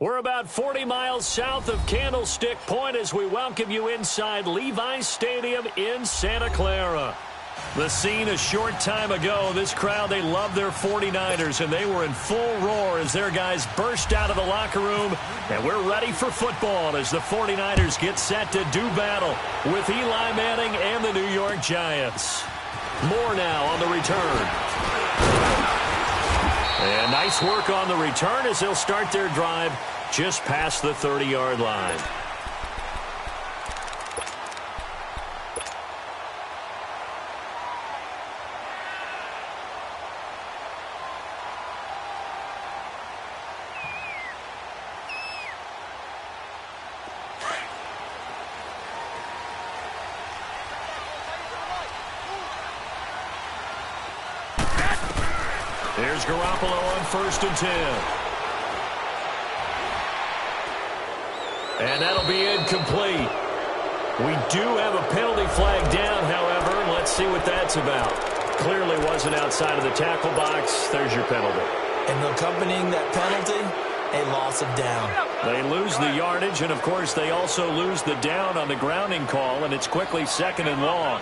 We're about 40 miles south of Candlestick Point as we welcome you inside Levi's Stadium in Santa Clara. The scene a short time ago, this crowd, they love their 49ers, and they were in full roar as their guys burst out of the locker room. And we're ready for football as the 49ers get set to do battle with Eli Manning and the New York Giants. More now on the return. And nice work on the return as they'll start their drive just past the 30-yard line. Here's Garoppolo on 1st and 10. And that'll be incomplete. We do have a penalty flag down, however. Let's see what that's about. Clearly wasn't outside of the tackle box. There's your penalty. And accompanying that penalty, a loss of down. They lose the yardage, and, of course, they also lose the down on the grounding call, and it's quickly 2nd and long.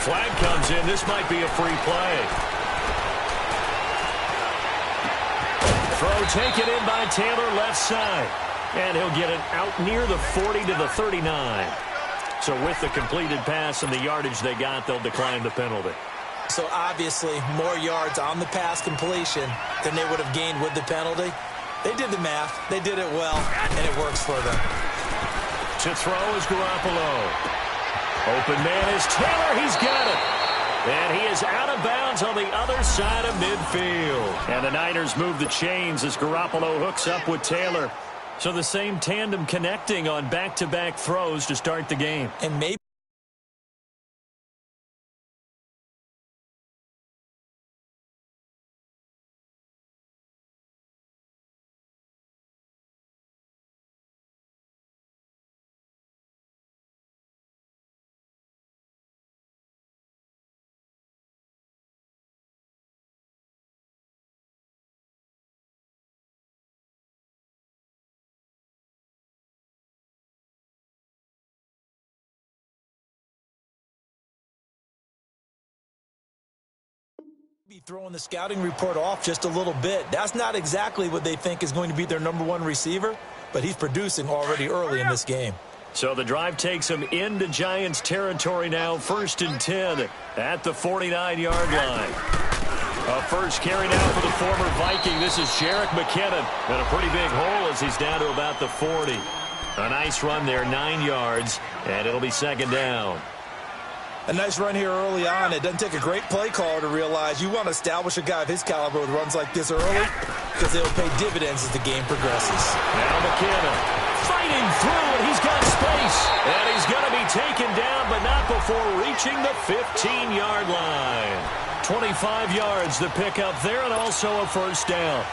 Flag comes in. This might be a free play. Throw taken in by Taylor left side. And he'll get it out near the 40 to the 39. So with the completed pass and the yardage they got, they'll decline the penalty. So obviously more yards on the pass completion than they would have gained with the penalty. They did the math. They did it well, and it works for them. To throw is Garoppolo. Open man is Taylor. He's got it. And he is out of bounds on the other side of midfield. And the Niners move the chains as Garoppolo hooks up with Taylor. So the same tandem connecting on back-to-back throws to start the game. And maybe be throwing the scouting report off just a little bit. That's not exactly what they think is going to be their #1 receiver, but he's producing already early in this game. So the drive takes him into Giants territory now, 1st and 10 at the 49-yard line. A first carry now for the former Viking. This is Jerick McKinnon in a pretty big hole as he's down to about the 40. A nice run there, 9 yards, and it'll be 2nd down. A nice run here early on. It doesn't take a great play caller to realize you want to establish a guy of his caliber with runs like this early because they'll pay dividends as the game progresses. Now McKinnon fighting through, and he's got space. And he's going to be taken down, but not before reaching the 15-yard line. 25 yards the pickup there, and also a 1st down.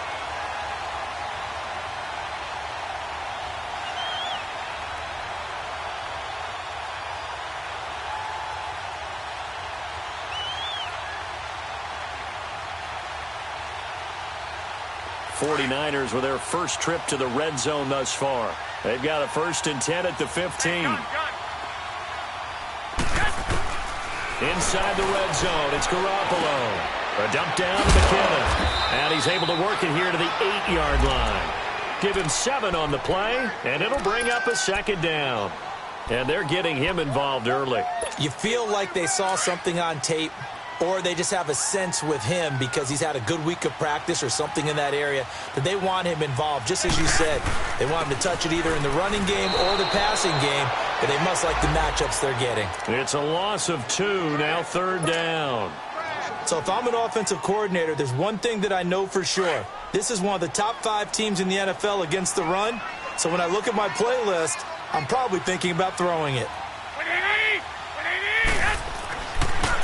'49ers with their first trip to the red zone thus far. They've got a 1st and 10 at the 15. Inside the red zone, it's Garoppolo. A dump down to McKinnon. And he's able to work it here to the 8-yard line. Give him 7 on the play, and it'll bring up a 2nd down. And they're getting him involved early. You feel like they saw something on tape, or they just have a sense with him because he's had a good week of practice or something in that area that they want him involved. Just as you said, they want him to touch it either in the running game or the passing game, but they must like the matchups they're getting. It's a loss of 2, now 3rd down. So if I'm an offensive coordinator, there's one thing that I know for sure. This is one of the top 5 teams in the NFL against the run. So when I look at my playlist, I'm probably thinking about throwing it.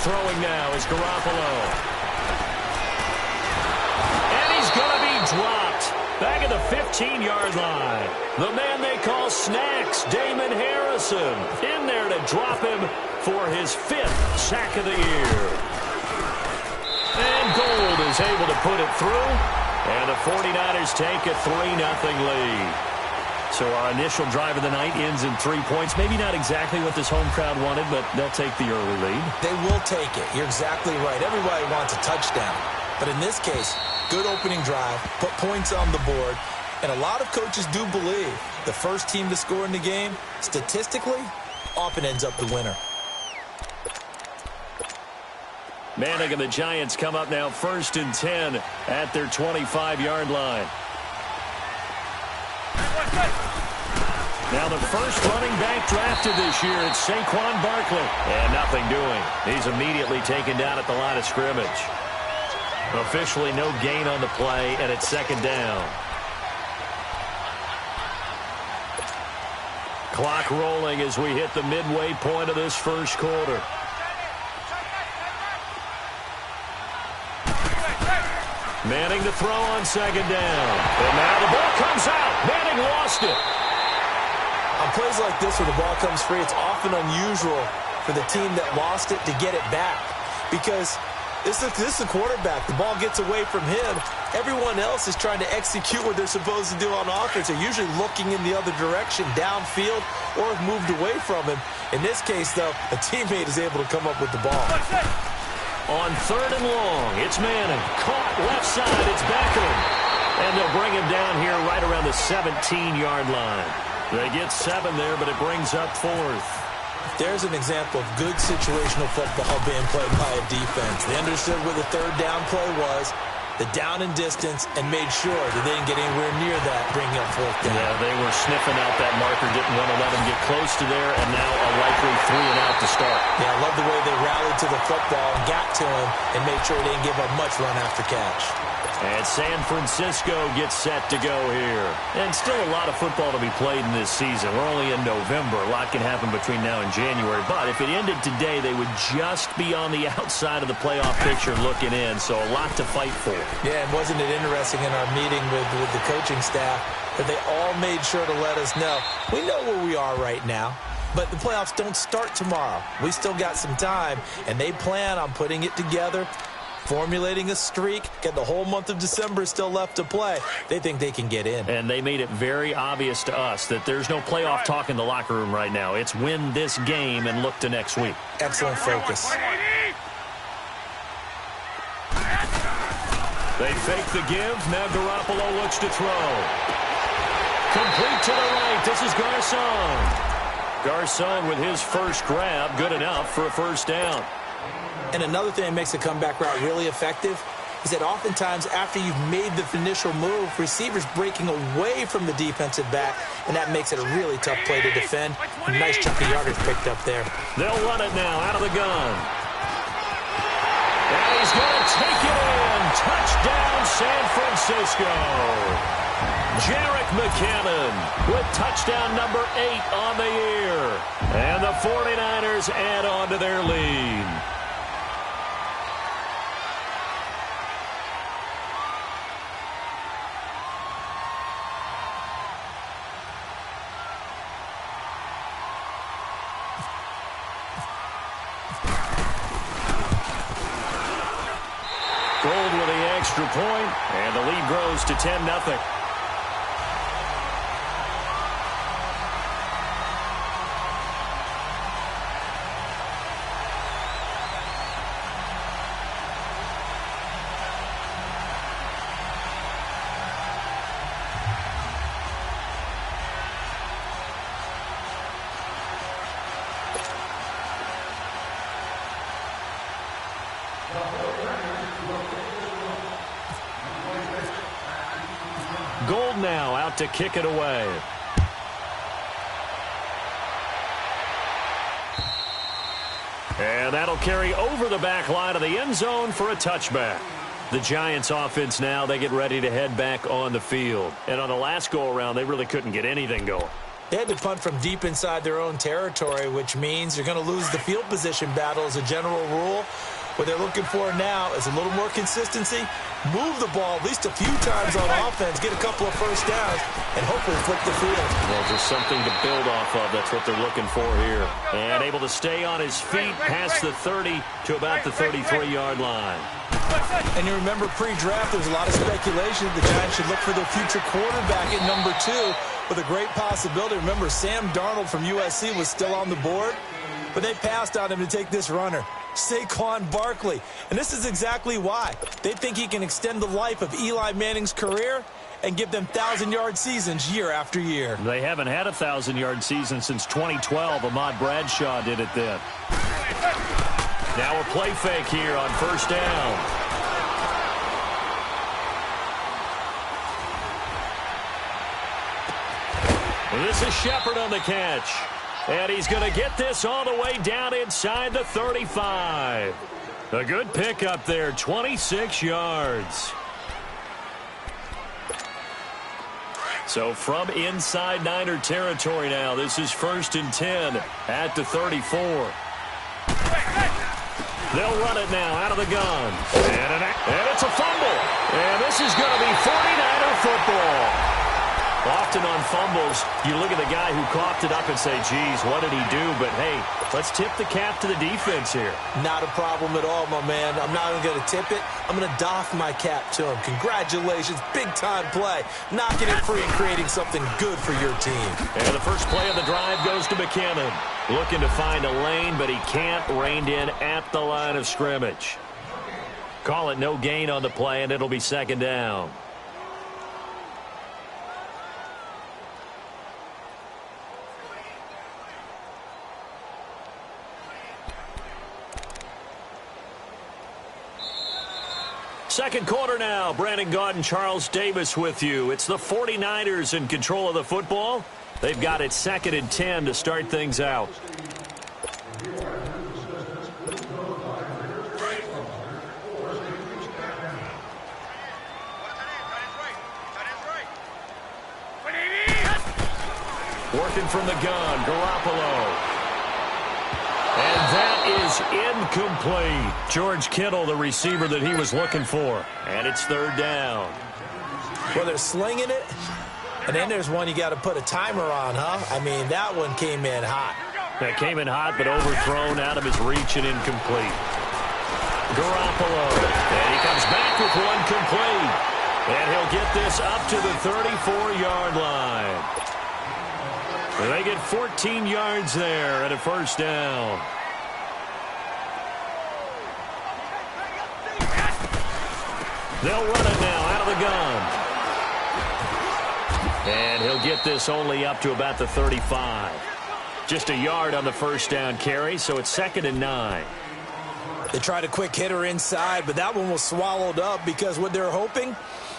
Throwing now is Garoppolo. And he's going to be dropped back at the 15-yard line. The man they call Snacks, Damon Harrison, in there to drop him for his 5th sack of the year. And Gold is able to put it through. And the 49ers take a 3-0 lead. So our initial drive of the night ends in 3 points. Maybe not exactly what this home crowd wanted, but they'll take the early lead. They will take it. You're exactly right. Everybody wants a touchdown. But in this case, good opening drive, put points on the board, and a lot of coaches do believe the first team to score in the game, statistically, often ends up the winner. Manning and the Giants come up now 1st and 10 at their 25-yard line. Now the first running back drafted this year, it's Saquon Barkley. And nothing doing. He's immediately taken down at the line of scrimmage. Officially no gain on the play, and it's 2nd down. Clock rolling as we hit the midway point of this first quarter. Manning to throw on 2nd down. And now the ball comes out. Manning lost it. On plays like this where the ball comes free, it's often unusual for the team that lost it to get it back. Because this is the quarterback. The ball gets away from him. Everyone else is trying to execute what they're supposed to do on offense. They're usually looking in the other direction, downfield, or have moved away from him. In this case, though, a teammate is able to come up with the ball. On 3rd and long, it's Manning. Caught left side, it's Beckham. And they'll bring him down here right around the 17-yard line. They get 7 there, but it brings up 4th. There's an example of good situational football being played by a defense. They understood where the 3rd down play was, the down and distance, and made sure that they didn't get anywhere near that, bringing up 4th down. Yeah, they were sniffing out that marker, didn't want to let him get close to there, and now a likely 3 and out to start. Yeah, I love the way they rallied to the football and got to him and made sure they didn't give up much run after catch. And San Francisco gets set to go here. And still a lot of football to be played in this season. We're only in November. A lot can happen between now and January. But if it ended today, they would just be on the outside of the playoff picture looking in. So a lot to fight for. Yeah, and wasn't it interesting in our meeting with the coaching staff that they all made sure to let us know, we know where we are right now. But the playoffs don't start tomorrow. We still got some time, and they plan on putting it together, formulating a streak, get the whole month of December still left to play. They think they can get in. And they made it very obvious to us that there's no playoff talk in the locker room right now. It's win this game and look to next week. Excellent focus. They fake the give. Now Garoppolo looks to throw. Complete to the right. This is Garcon. Garcon with his first grab. Good enough for a 1st down. And another thing that makes the comeback route really effective is that oftentimes after you've made the initial move, receivers breaking away from the defensive back, and that makes it a really tough play to defend. A nice chunk of yardage picked up there. They'll run it now out of the gun. And he's going to take it in. Touchdown, San Francisco. Jerick McKinnon with touchdown number 8 on the year. And the 49ers add on to their lead. Gold with the extra point, and the lead grows to 10-0. Gold now out to kick it away. And that'll carry over the back line of the end zone for a touchback. The Giants offense now, they get ready to head back on the field. And on the last go-around, they really couldn't get anything going. They had to punt from deep inside their own territory, which means you're going to lose the field position battle as a general rule. What they're looking for now is a little more consistency, move the ball at least a few times on offense, get a couple of first downs, and hopefully flip the field. Well, just something to build off of. That's what they're looking for here. And able to stay on his feet past the 30 to about the 33-yard line. And you remember pre-draft, there was a lot of speculation the Giants should look for their future quarterback at number 2 with a great possibility. Remember, Sam Darnold from USC was still on the board, but they passed on him to take this runner, Saquon Barkley. And this is exactly why. They think he can extend the life of Eli Manning's career and give them 1,000-yard seasons year after year. They haven't had a 1,000-yard season since 2012. Ahmad Bradshaw did it then. Now a play fake here on first down. This is Shepard on the catch. And he's going to get this all the way down inside the 35. A good pickup there, 26 yards. So from inside Niner territory now, this is 1st and 10 at the 34. They'll run it now out of the gun. And it's a fumble. And this is going to be 49er football. Often on fumbles, you look at the guy who coughed it up and say, geez, what did he do? But, hey, let's tip the cap to the defense here. Not a problem at all, my man. I'm not even going to tip it. I'm going to doff my cap to him. Congratulations. Big-time play. Knocking it free and creating something good for your team. And the first play of the drive goes to McKinnon. Looking to find a lane, but he can't. Reined in at the line of scrimmage. Call it no gain on the play, and it'll be 2nd down. Second quarter now. Brandon Gaudin, Charles Davis with you. It's the 49ers in control of the football. They've got it 2nd and 10 to start things out. Working from the gun, Garoppolo. And that is incomplete. George Kittle, the receiver that he was looking for. And it's 3rd down. Well, they're slinging it. And then there's one you got to put a timer on, huh? I mean, that one came in hot. That came in hot, but overthrown out of his reach and incomplete. Garoppolo. And he comes back with one complete. And he'll get this up to the 34-yard line. And they get 14 yards there at a 1st down. They'll run it now out of the gun. And he'll get this only up to about the 35. Just a yard on the 1st down carry, so it's 2nd and 9. They tried a quick hitter inside, but that one was swallowed up because what they're hoping,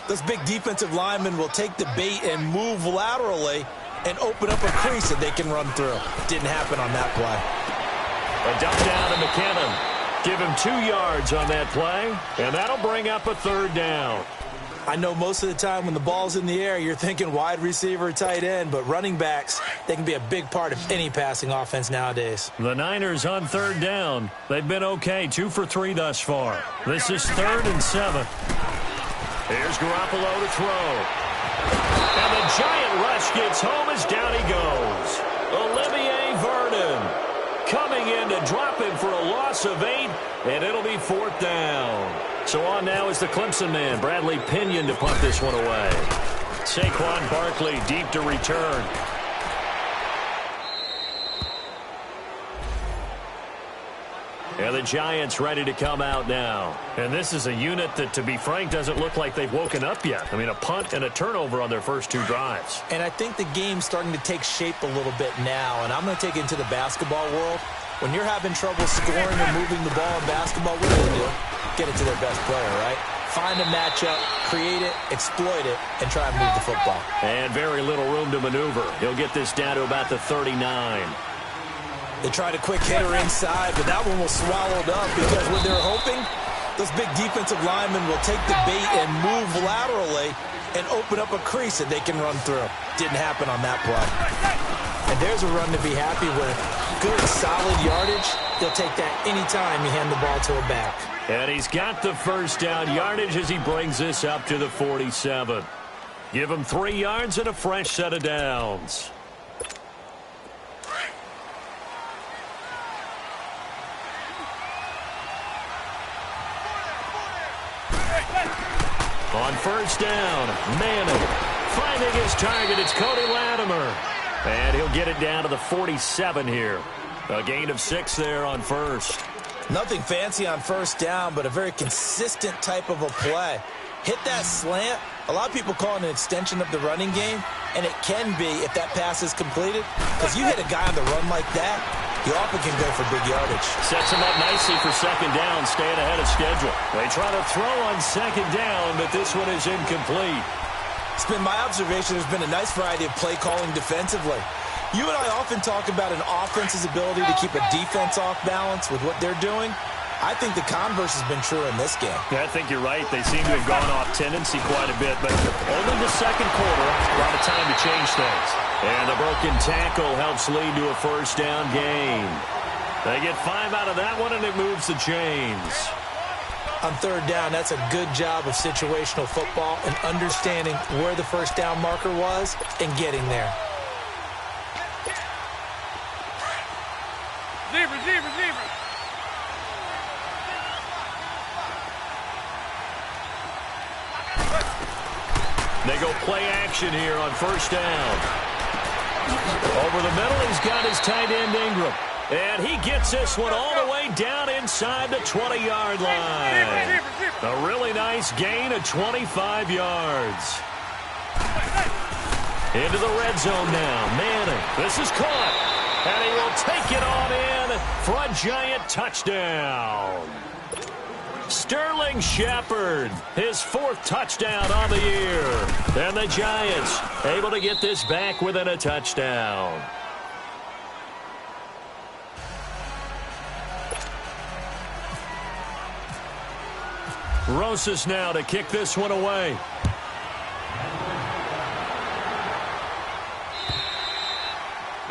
this big defensive lineman will take the bait and move laterally and open up a crease that they can run through. Didn't happen on that play. A dump down to McKinnon. Give him 2 yards on that play, and that'll bring up a 3rd down. I know most of the time when the ball's in the air, you're thinking wide receiver, tight end, but running backs, they can be a big part of any passing offense nowadays. The Niners on 3rd down. They've been okay, 2 for 3 thus far. This is 3rd and 7. Here's Garoppolo to throw. And the giant rush gets home as down he goes. Olivier Vernon coming in to drop him for a loss of 8, and it'll be 4th down. So on now is the Clemson man, Bradley Pinion, to punt this one away. Saquon Barkley deep to return. And the Giants ready to come out now. And this is a unit that, to be frank, doesn't look like they've woken up yet. I mean, a punt and a turnover on their first 2 drives. And I think the game's starting to take shape a little bit now. And I'm going to take it into the basketball world. When you're having trouble scoring or moving the ball in basketball, what do? Get it to their best player, right? Find a matchup, create it, exploit it, and try and move the football. And very little room to maneuver. He'll get this down to about the 39. They tried a quick hitter inside, but that one was swallowed up because what they're hoping, this big defensive lineman will take the bait and move laterally and open up a crease that they can run through. Didn't happen on that play. And there's a run to be happy with. Good, solid yardage. They'll take that anytime you hand the ball to a back. And he's got the 1st down yardage as he brings this up to the 47. Give him 3 yards and a fresh set of downs. first down. Manning finding his target. It's Cody Latimer. And he'll get it down to the 47 here. A gain of 6 there on first. Nothing fancy on first down, but a very consistent type of a play. Hit that slant. A lot of people call it an extension of the running game, and it can be if that pass is completed. Because you hit a guy on the run like that, he often can go for big yardage. Sets him up nicely for second down, staying ahead of schedule. They try to throw on second down, but this one is incomplete. It's been my observation there's been a nice variety of play calling defensively. You and I often talk about an offense's ability to keep a defense off balance with what they're doing. I think the converse has been true in this game. Yeah, I think you're right. They seem to have gone off tendency quite a bit, but only the second quarter. A lot of time to change things. And the broken tackle helps lead to a first down gain. They get 5 out of that one, and it moves the chains. On third down, that's a good job of situational football and understanding where the first down marker was and getting there. Receiver. They go play action here on first down. Over the middle, he's got his tight end Ingram. And he gets this one all the way down inside the 20-yard line. A really nice gain of 25 yards. Into the red zone now. Manning. This is caught. And he will take it on in for a giant touchdown. Sterling Shepard, his 4th touchdown on the year. And the Giants able to get this back within a touchdown. Rosas now to kick this one away.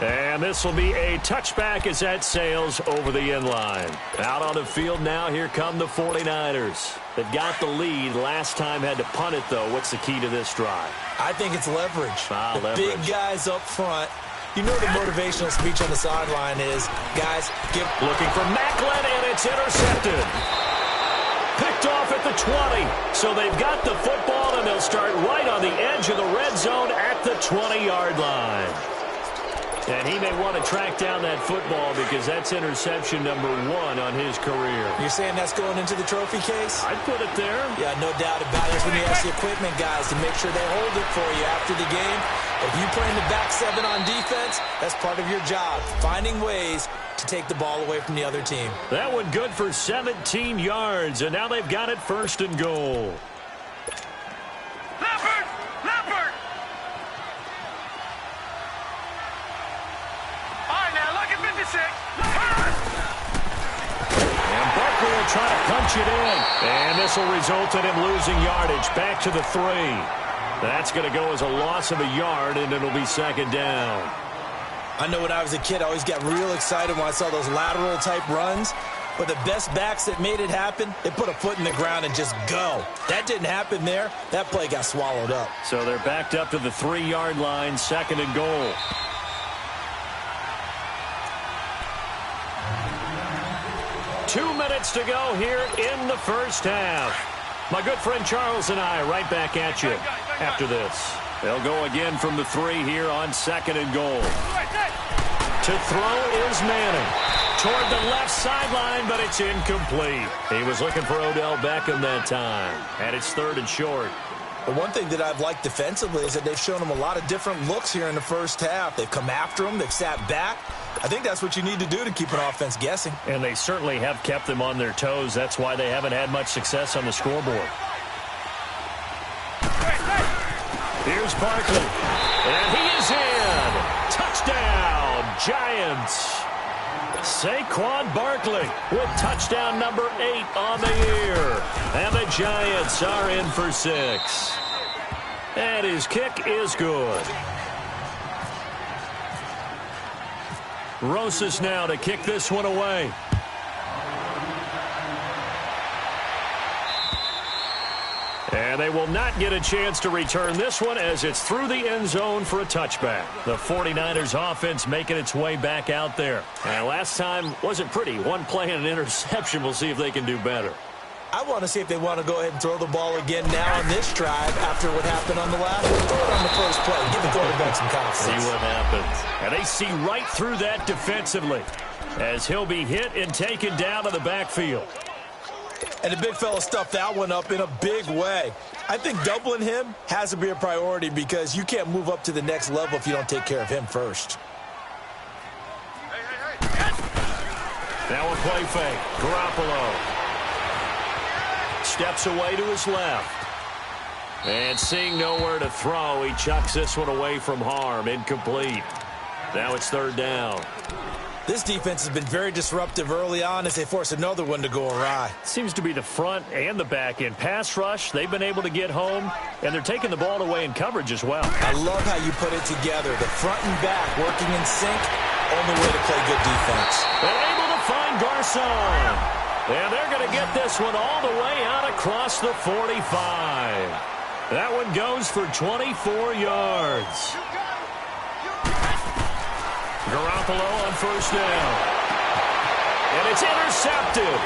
And this will be a touchback as that sails over the end line. Out on the field now, here come the 49ers. They've got the lead. Last time had to punt it, though. What's the key to this drive? I think it's leverage. Leverage. Big guys up front. You know the motivational speech on the sideline is, guys, give... Looking for Macklin, and it's intercepted. Picked off at the 20. So they've got the football, and they'll start right on the edge of the red zone at the 20-yard line. And he may want to track down that football because that's interception number 1 on his career. You're saying that's going into the trophy case? I'd put it there. Yeah, no doubt about it. When you ask the equipment guys to make sure they hold it for you after the game, if you play in the back 7 on defense, that's part of your job, finding ways to take the ball away from the other team. That one good for 17 yards, and now they've got it 1st and goal. Leopard! All right, now look at 56. And Barkley will try to punch it in. And this will result in him losing yardage back to the 3. That's going to go as a loss of a yard, and it'll be second down. I know when I was a kid, I always got real excited when I saw those lateral-type runs. But the best backs that made it happen, they put a foot in the ground and just go. That didn't happen there. That play got swallowed up. So they're backed up to the 3-yard line, 2nd and goal. Two minutes to go here in the first half. My good friend Charles and I right back at you after this. They'll go again from the 3 here on 2nd and goal. To throw is Manning. Toward the left sideline, but it's incomplete. He was looking for Odell Beckham that time. And it's 3rd and short. But one thing that I've liked defensively is that they've shown him a lot of different looks here in the first half. They've come after him. They've sat back. I think that's what you need to do to keep an offense guessing. And they certainly have kept them on their toes. That's why they haven't had much success on the scoreboard. Here's Barkley. And he is in. Touchdown, Giants. Saquon Barkley with touchdown number 8 on the year. And the Giants are in for 6. And his kick is good. Rosas now to kick this one away. And they will not get a chance to return this one as it's through the end zone for a touchback. The 49ers offense making its way back out there. And last time wasn't pretty. One play and an interception. We'll see if they can do better. I want to see if they want to go ahead and throw the ball again now on this drive after what happened on the last one. Throw it on the first play. Give the quarterback some confidence. See what happens. And they see right through that defensively as he'll be hit and taken down to the backfield. And the big fella stuffed that one up in a big way. I think doubling him has to be a priority because you can't move up to the next level if you don't take care of him first. Now a play fake. Garoppolo steps away to his left. And seeing nowhere to throw, he chucks this one away from harm. Incomplete. Now it's third down. This defense has been very disruptive early on as they force another one to go awry. Seems to be the front and the back end. Pass rush, they've been able to get home, and they're taking the ball away in coverage as well. I love how you put it together. The front and back working in sync, only way to play good defense. They're able to find Garcon. And they're going to get this one all the way out across the 45. That one goes for 24 yards. Garoppolo on first down. And it's intercepted.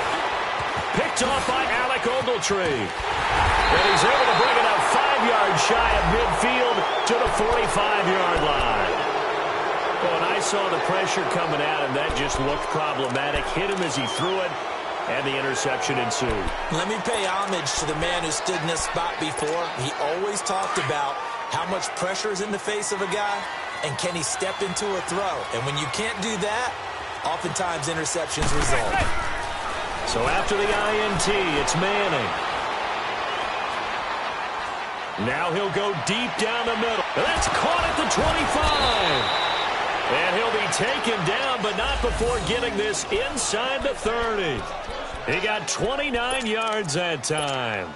Picked off by Alec Ogletree. And he's able to bring it up 5 yards shy of midfield to the 45-yard line. Well, and I saw the pressure coming at him. That just looked problematic. Hit him as he threw it, and the interception ensued. Let me pay homage to the man who stood in this spot before. He always talked about how much pressure is in the face of a guy, and can he step into a throw? And when you can't do that, oftentimes interceptions result. So after the INT, it's Manning. Now he'll go deep down the middle. That's caught at the 25. And he'll be taken down, but not before getting this inside the 30. He got 29 yards that time.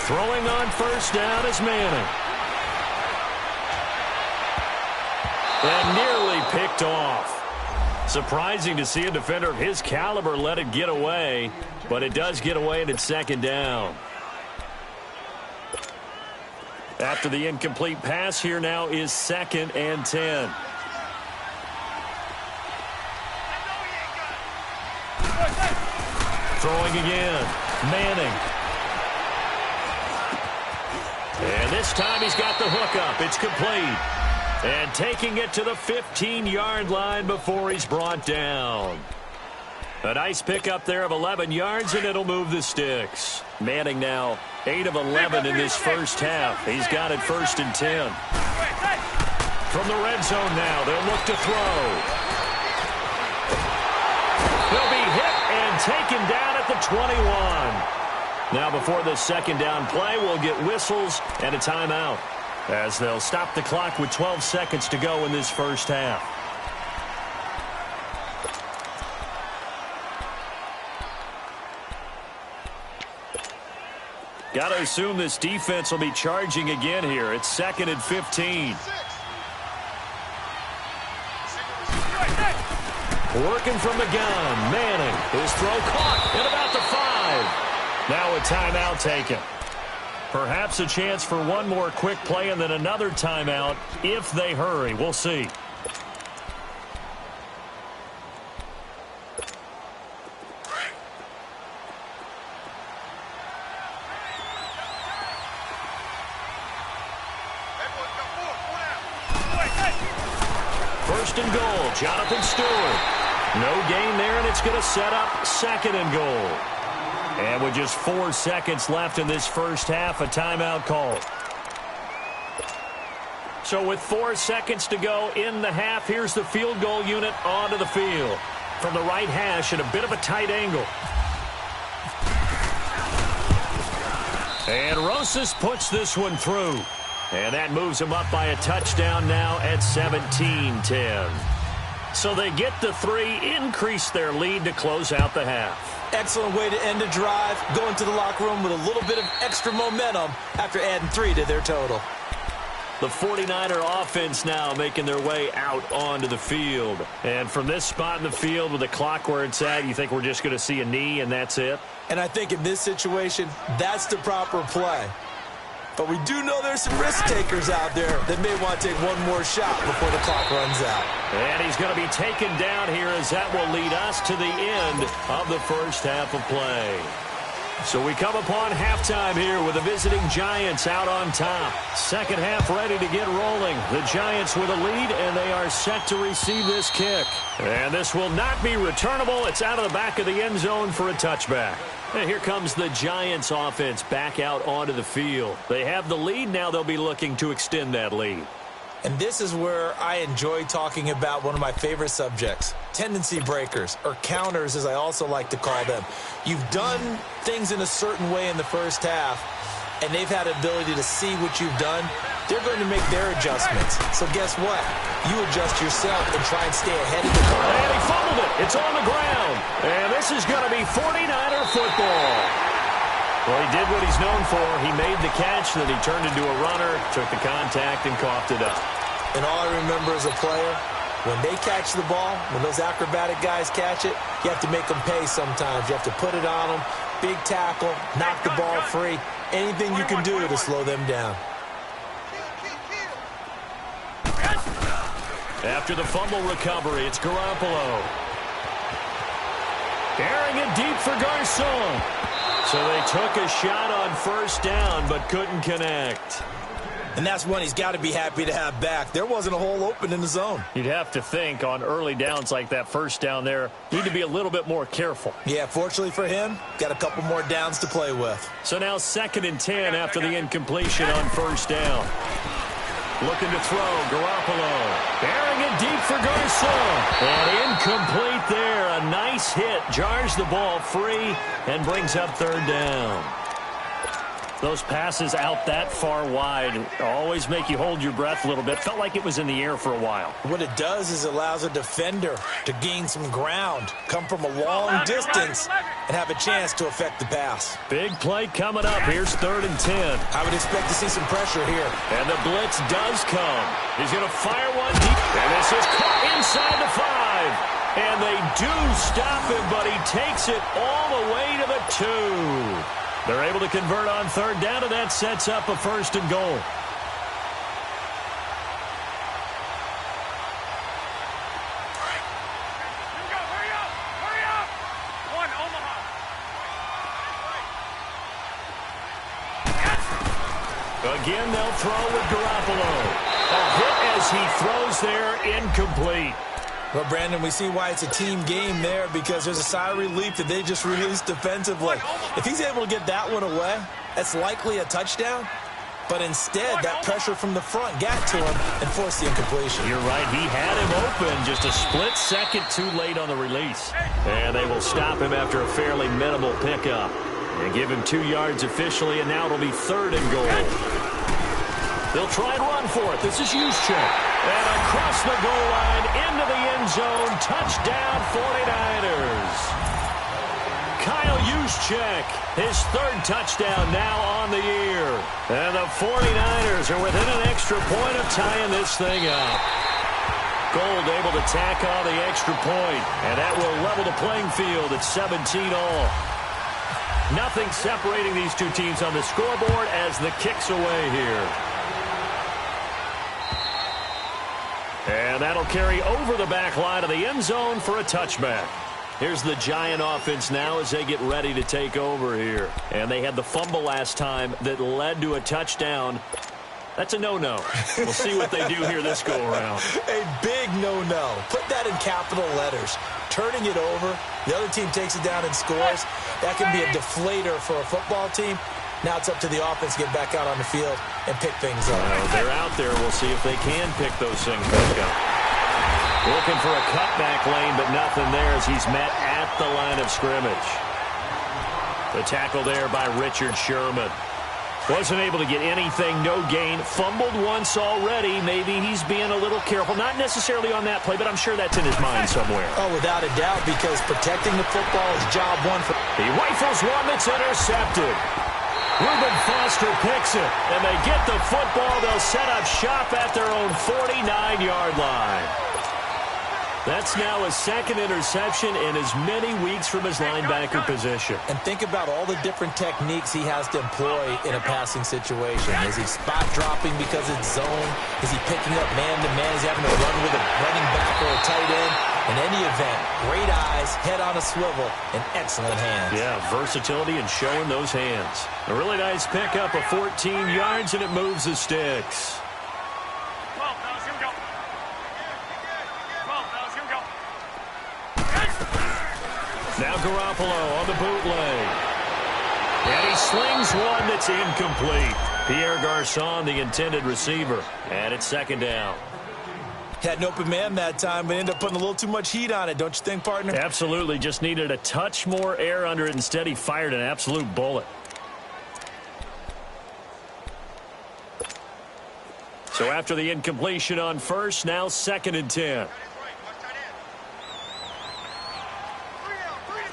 Throwing on first down is Manning. And nearly picked off. Surprising to see a defender of his caliber let it get away, but it does get away and it's second down. After the incomplete pass, here now is 2nd and 10. Throwing again. Manning. And this time he's got the hook up. It's complete. And taking it to the 15-yard line before he's brought down. A nice pickup there of 11 yards, and it'll move the sticks. Manning now 8 of 11 in this first half. He's got it 1st and 10. From the red zone now, they'll look to throw. He'll be hit and taken down at the 21. Now before this second down play, we'll get whistles and a timeout, as they'll stop the clock with 12 seconds to go in this first half. Got to assume this defense will be charging again here. It's 2nd and 15. Working from the gun, Manning. His throw caught at about the 5. Now a timeout taken. Perhaps a chance for one more quick play and then another timeout if they hurry. We'll see. First and goal, Jonathan Stewart. No gain there, and it's going to set up 2nd and goal. And with just 4 seconds left in this first half, a timeout call. So with 4 seconds to go in the half, here's the field goal unit onto the field. From the right hash at a bit of a tight angle. And Rosas puts this one through. And that moves them up by a touchdown now at 17-10. So they get the 3, increase their lead to close out the half. Excellent way to end a drive, going to the locker room with a little bit of extra momentum after adding 3 to their total. The 49er offense now making their way out onto the field. And from this spot in the field with the clock where it's at, you think we're just going to see a knee and that's it? And I think in this situation, that's the proper play. But we do know there's some risk takers out there that may want to take one more shot before the clock runs out. And he's going to be taken down here as that will lead us to the end of the first half of play. So we come upon halftime here with the visiting Giants out on top. Second half ready to get rolling. The Giants with a lead, and they are set to receive this kick. And this will not be returnable. It's out of the back of the end zone for a touchback. And here comes the Giants offense back out onto the field. They have the lead. Now they'll be looking to extend that lead. And this is where I enjoy talking about one of my favorite subjects, tendency breakers, or counters as I also like to call them. You've done things in a certain way in the first half, and they've had the ability to see what you've done. They're going to make their adjustments. So guess what? You adjust yourself and try and stay ahead of the ball. And he fumbled it. It's on the ground. And this is going to be 49er football. Well, he did what he's known for. He made the catch, then he turned into a runner, took the contact, and coughed it up. And all I remember as a player, when they catch the ball, when those acrobatic guys catch it, you have to make them pay sometimes. You have to put it on them, big tackle, knock the ball free, anything you can do to slow them down. After the fumble recovery, it's Garoppolo. Carrying it deep for Garcon. So they took a shot on first down, but couldn't connect. And that's one he's got to be happy to have back. There wasn't a hole open in the zone. You'd have to think on early downs like that first down there, need to be a little bit more careful. Yeah, fortunately for him, got a couple more downs to play with. So now 2nd and 10 after the incompletion on first down. Looking to throw, Garoppolo. Bearing it deep for Garcon. And incomplete there. A nice hit. Jars the ball free and brings up 3rd down. Those passes out that far wide always make you hold your breath a little bit. Felt like it was in the air for a while. What it does is it allows a defender to gain some ground, come from a long distance, and have a chance to affect the pass. Big play coming up. Here's 3rd and 10. I would expect to see some pressure here. And the blitz does come. He's going to fire one deep. And this is caught inside the 5. And they do stop him, but he takes it all the way to the 2. They're able to convert on 3rd down, and that sets up a 1st and goal. Hurry up! Hurry up! One, Omaha. Again, they'll throw with Garoppolo. A hit as he throws there, incomplete. Well, Brandon, we see why it's a team game there, because there's a sigh of relief that they just released defensively. If he's able to get that one away, that's likely a touchdown. But instead, that pressure from the front got to him and forced the incompletion. You're right. He had him open just a split second too late on the release. And they will stop him after a fairly minimal pickup. And give him 2 yards officially, and now it'll be 3rd and goal. They'll try and run for it. This is Juszczyk. And across the goal line, into the end zone, touchdown 49ers. Kyle Juszczyk, his 3rd touchdown now on the year. And the 49ers are within an extra point of tying this thing up. Gold able to tack on the extra point, and that will level the playing field at 17 all. Nothing separating these two teams on the scoreboard as the kick's away here. And that'll carry over the back line of the end zone for a touchback. Here's the Giant offense now as they get ready to take over here. And they had the fumble last time that led to a touchdown. That's a no-no. We'll see what they do here this go-around. A big no-no. Put that in capital letters. Turning it over, the other team takes it down and scores. That can be a deflator for a football team. Now it's up to the offense to get back out on the field and pick things up. Well, they're out there. We'll see if they can pick those things back up. Looking for a cutback lane, but nothing there as he's met at the line of scrimmage. The tackle there by Richard Sherman. Wasn't able to get anything, no gain. Fumbled once already. Maybe he's being a little careful. Not necessarily on that play, but I'm sure that's in his mind somewhere. Oh, without a doubt, because protecting the football is job one. He rifles one that's intercepted. Reuben Foster picks it, and they get the football. They'll set up shop at their own 49-yard line. That's now his second interception in as many weeks from his linebacker position. And think about all the different techniques he has to employ in a passing situation. Is he spot dropping because it's zone? Is he picking up man-to-man? Is he having to run with a running back or a tight end? In any event, great eyes, head on a swivel, and excellent hands. Yeah, versatility and showing those hands. A really nice pickup of 14 yards, and it moves the sticks. Now Garoppolo on the bootleg. And he slings one that's incomplete. Pierre Garçon, the intended receiver. And it's second down. Had an open man that time, but ended up putting a little too much heat on it, don't you think, partner? Absolutely. Just needed a touch more air under it. Instead, he fired an absolute bullet. So after the incompletion on first, now second and 10.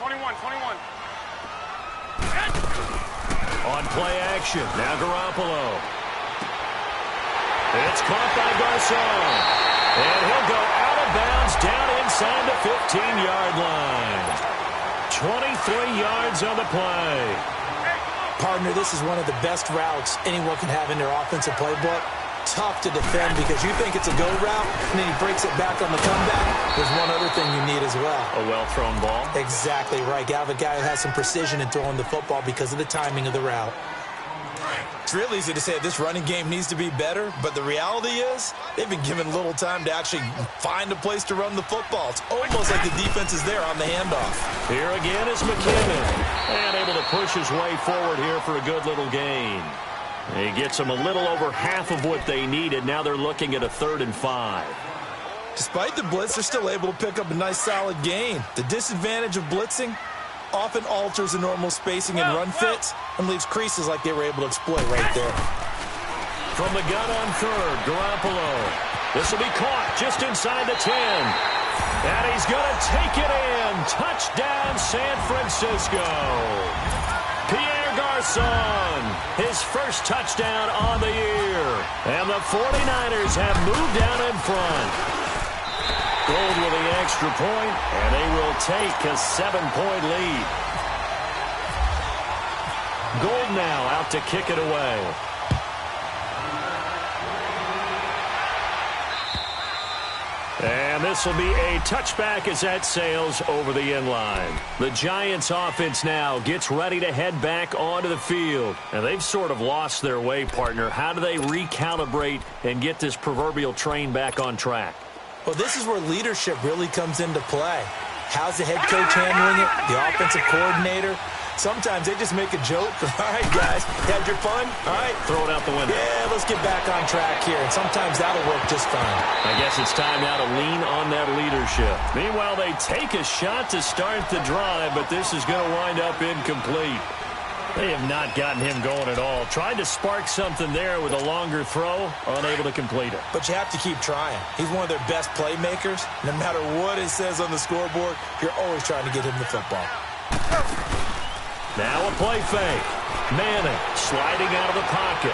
21. On play action, now Garoppolo. It's caught by Garçon. And he'll go out of bounds down inside the 15-yard line. 23 yards on the play. Partner, this is one of the best routes anyone can have in their offensive playbook. Tough to defend because you think it's a go route, and then he breaks it back on the comeback. There's one other thing you need as well. A well-thrown ball. Exactly right. You have a guy who has some precision in throwing the football because of the timing of the route. It's real easy to say this running game needs to be better, but the reality is they've been given little time to actually find a place to run the football. It's almost like the defense is there on the handoff. Here again is McKinnon. And able to push his way forward here for a good little gain. He gets them a little over half of what they needed. Now they're looking at a 3rd and 5. Despite the blitz, they're still able to pick up a nice solid gain. The disadvantage of blitzing often alters the normal spacing and run fits and leaves creases like they were able to exploit right there. From the gun on 3rd, Garoppolo. This will be caught just inside the 10. And he's going to take it in. Touchdown, San Francisco. Pierre Garçon, his first touchdown on the year. And the 49ers have moved down in front. Gold with the extra point, and they will take a 7-point lead. Gold now out to kick it away. And this will be a touchback as that sails over the end line. The Giants offense now gets ready to head back onto the field. And they've sort of lost their way, partner. How do they recalibrate and get this proverbial train back on track? Well, this is where leadership really comes into play. How's the head coach handling it? The offensive coordinator? Sometimes they just make a joke. All right, guys, had your fun? All right. Throw it out the window. Yeah, let's get back on track here. And sometimes that'll work just fine. I guess it's time now to lean on that leadership. Meanwhile, they take a shot to start the drive, but this is going to wind up incomplete. They have not gotten him going at all. Tried to spark something there with a longer throw, unable to complete it. But you have to keep trying. He's one of their best playmakers. No matter what it says on the scoreboard, you're always trying to get him the football. Now a play fake. Manning sliding out of the pocket.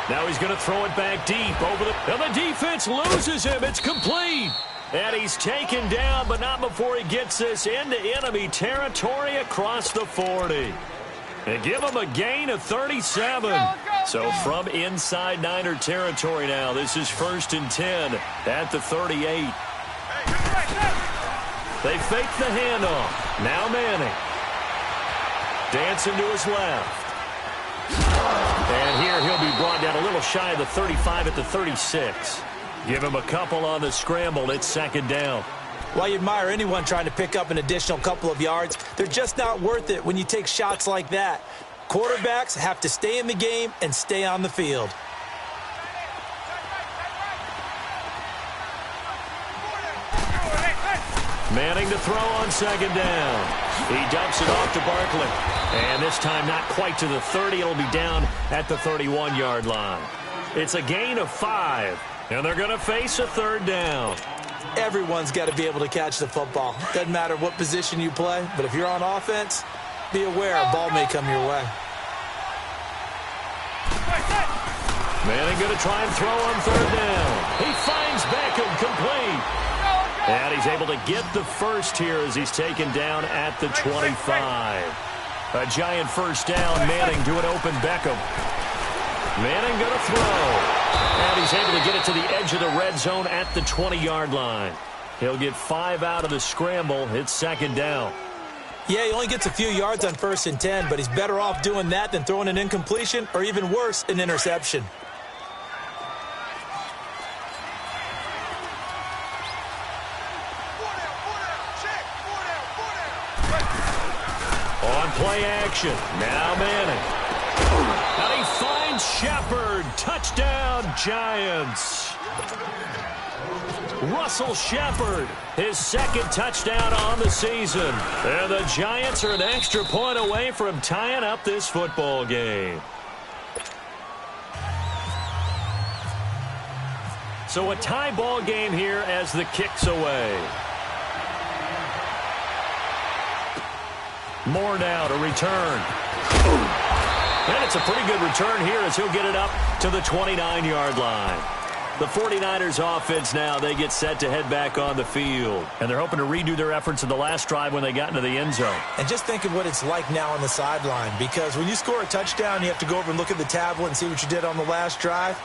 Now he's going to throw it back deep over the... And the defense loses him. It's complete. And he's taken down, but not before he gets this into enemy territory across the 40. And give him a gain of 37. So from inside Niner territory now, this is 1st and 10 at the 38. They fake the handoff. Now Manning. Dancing to his left. And here he'll be brought down a little shy of the 35 at the 36. Give him a couple on the scramble. It's 2nd down. While you admire anyone trying to pick up an additional couple of yards, they're just not worth it when you take shots like that. Quarterbacks have to stay in the game and stay on the field. Manning to throw on 2nd down. He dumps it off to Barkley. And this time not quite to the 30. It'll be down at the 31-yard line. It's a gain of 5. And they're going to face a 3rd down. Everyone's got to be able to catch the football. Doesn't matter what position you play, but if you're on offense, be aware a ball may come your way. Manning going to try and throw on 3rd down. He finds Beckham complete. And he's able to get the first here as he's taken down at the 25. A giant first down. Manning to an open Beckham. Manning going to throw. And he's able to get it to the edge of the red zone at the 20-yard line. He'll get 5 out of the scramble. It's second down. Yeah, he only gets a few yards on 1st and 10, but he's better off doing that than throwing an incompletion or even worse, an interception. On play action. Now Manning. And he finds Shepard. Touchdown, Giants. Russell Shepard, his second touchdown on the season. And the Giants are an extra point away from tying up this football game. So a tie ball game here as the kick's away. Moore now to return. And it's a pretty good return here as he'll get it up to the 29-yard line. The 49ers offense now, they get set to head back on the field. And they're hoping to redo their efforts in the last drive when they got into the end zone. And just think of what it's like now on the sideline, because when you score a touchdown, you have to go over and look at the tablet and see what you did on the last drive.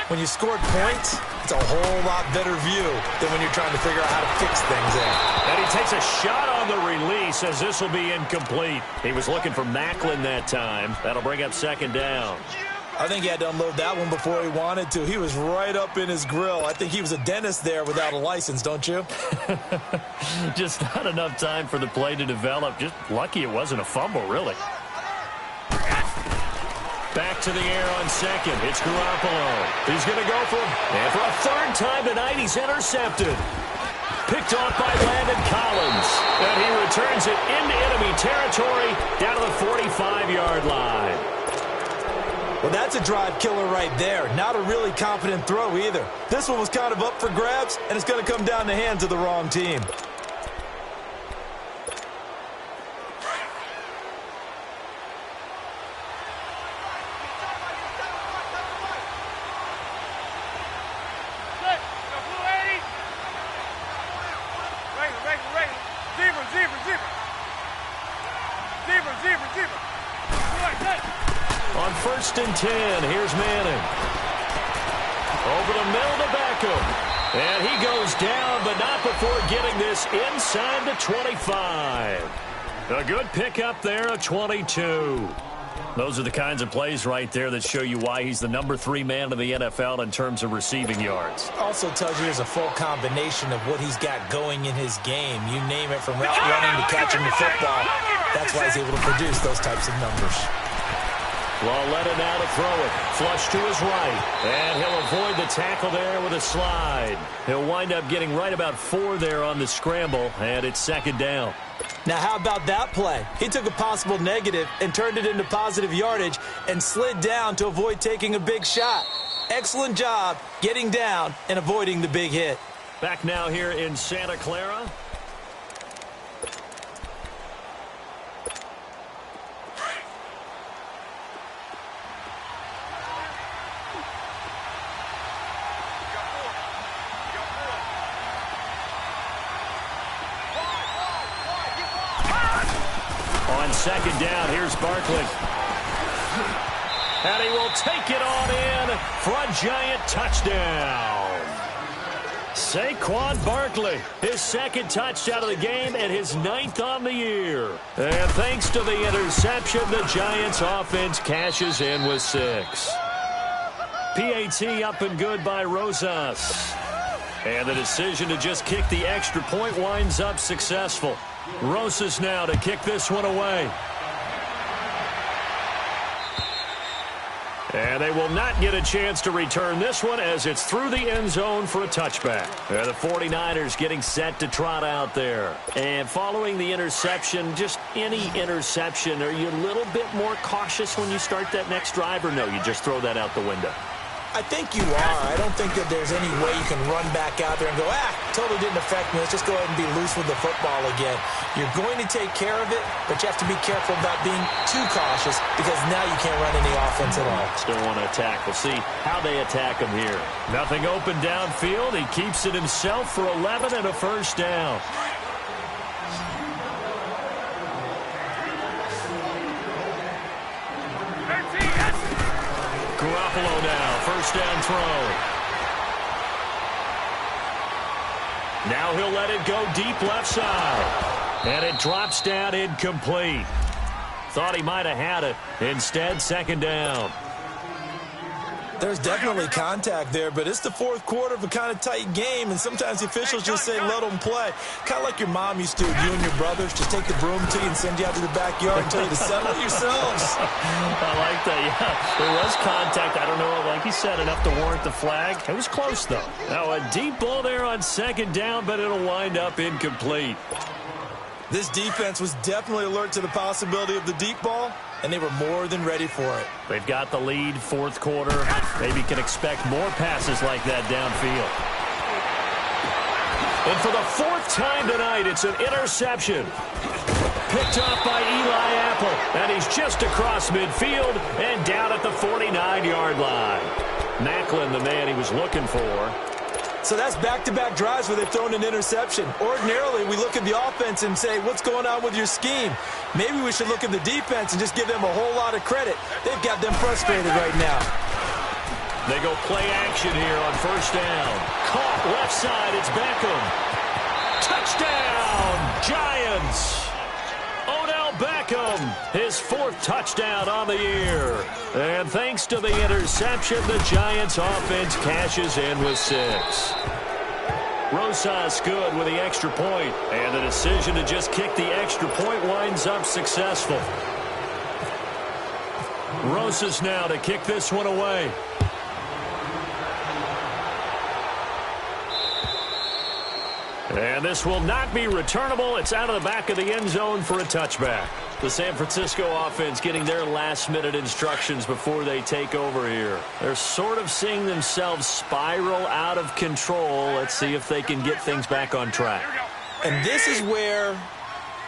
When you scored points, it's a whole lot better view than when you're trying to figure out how to fix things in. And he takes a shot on the release as this will be incomplete. He was looking for Macklin that time. That'll bring up second down. I think he had to unload that one before he wanted to. He was right up in his grill. I think he was a dentist there without a license, don't you? Just not enough time for the play to develop. Just lucky it wasn't a fumble, really. Back to the air on second. It's Garoppolo. He's going to go for him. And for a third time tonight, he's intercepted. Picked off by Landon Collins. And he returns it into enemy territory down to the 45-yard line. Well, that's a drive killer right there. Not a really confident throw either. This one was kind of up for grabs, and it's going to come down the hands of the wrong team. On 1st and 10, here's Manning. Over the middle to Beckham. And he goes down, but not before getting this inside the 25. A good pickup there, a 22. Those are the kinds of plays right there that show you why he's the number 3 man in the NFL in terms of receiving yards. Also tells you there's a full combination of what he's got going in his game. You name it, from route running to catching the football. That's why he's able to produce those types of numbers. Lauletta now to throw it. Flush to his right. And he'll avoid the tackle there with a slide. He'll wind up getting right about 4 there on the scramble, and it's second down. Now, how about that play? He took a possible negative and turned it into positive yardage and slid down to avoid taking a big shot. Excellent job getting down and avoiding the big hit. Back now here in Santa Clara. On second down, here's Barkley. And he will take it on in for a giant touchdown. Saquon Barkley, his second touchdown of the game and his 9th on the year. And thanks to the interception, the Giants offense cashes in with 6. PAT up and good by Rosas. And the decision to just kick the extra point winds up successful. Rosas now to kick this one away. And they will not get a chance to return this one as it's through the end zone for a touchback. And the 49ers getting set to trot out there. And following the interception, just any interception, are you a little bit more cautious when you start that next drive, or no, you just throw that out the window? I think you are. I don't think that there's any way you can run back out there and go, totally didn't affect me. Let's just go ahead and be loose with the football again. You're going to take care of it, but you have to be careful about being too cautious because now you can't run any offense at all. Still want to attack. We'll see how they attack him here. Nothing open downfield. He keeps it himself for 11 and a first down. Garoppolo now, first down throw. Now he'll let it go deep left side. And it drops down incomplete. Thought he might have had it. Instead, second down. There's definitely contact there, but it's the fourth quarter of a kind of tight game, and sometimes the officials just say, let them play. Kind of like your mom used to do with you and your brothers. Just take the broom to you and send you out to the backyard and tell you to settle yourselves. I like that, yeah. There was contact. I don't know, like you said, enough to warrant the flag. It was close, though. Now, a deep ball there on second down, but it'll wind up incomplete. This defense was definitely alert to the possibility of the deep ball, and they were more than ready for it. They've got the lead, fourth quarter. Maybe can expect more passes like that downfield. And for the fourth time tonight, it's an interception. Picked off by Eli Apple, and he's just across midfield and down at the 49-yard line. Macklin, the man he was looking for. So that's back-to-back drives where they've thrown an interception. Ordinarily, we look at the offense and say, what's going on with your scheme? Maybe we should look at the defense and just give them a whole lot of credit. They've got them frustrated right now. They go play action here on first down. Caught left side, it's Beckham. Touchdown, Giants! Odell Beckham, his fourth touchdown on the year. And thanks to the interception, the Giants offense cashes in with 6. Rosas good with the extra point, and the decision to just kick the extra point winds up successful. Rosas now to kick this one away. And this will not be returnable. It's out of the back of the end zone for a touchback. The San Francisco offense getting their last-minute instructions before they take over here. They're sort of seeing themselves spiral out of control. Let's see if they can get things back on track. And this is where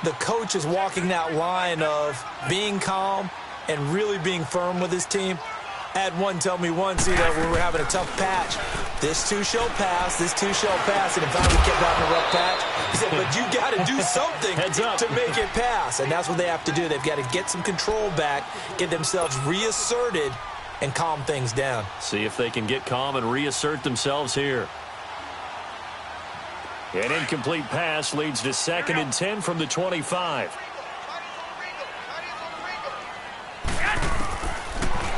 the coach is walking that line of being calm and really being firm with his team. I had one tell me once, when we were having a tough patch, this too shall pass, this too shall pass, and finally we kept having a rough patch. He said, but you got to do something to make it pass, and that's what they have to do. They've got to get some control back, get themselves reasserted, and calm things down. See if they can get calm and reassert themselves here. An incomplete pass leads to 2nd and 10 from the 25.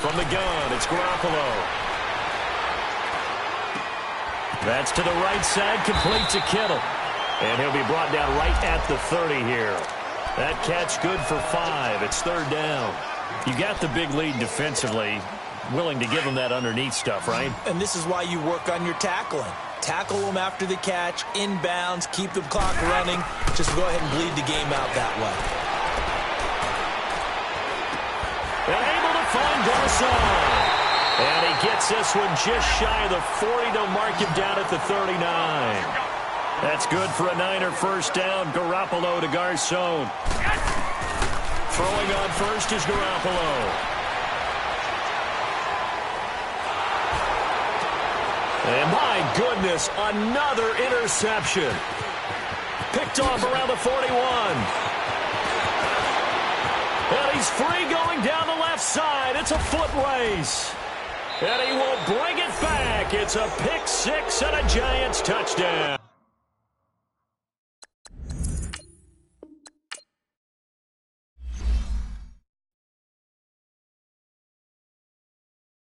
From the gun, it's Garoppolo. That's to the right side, complete to Kittle. And he'll be brought down right at the 30 here. That catch good for 5. It's 3rd down. You got the big lead defensively. Willing to give them that underneath stuff, right? And this is why you work on your tackling. Tackle them after the catch, inbounds, keep the clock running. Just go ahead and bleed the game out that way. And able to find Garcon. And he gets this one just shy of the 40 to mark him down at the 39. That's good for a Niner first down. Garoppolo to Garcon. Throwing on first is Garoppolo. And my goodness, another interception. Picked off around the 41. And he's free going down the left side. It's a foot race. And he will bring it back. It's a pick 6 and a Giants touchdown.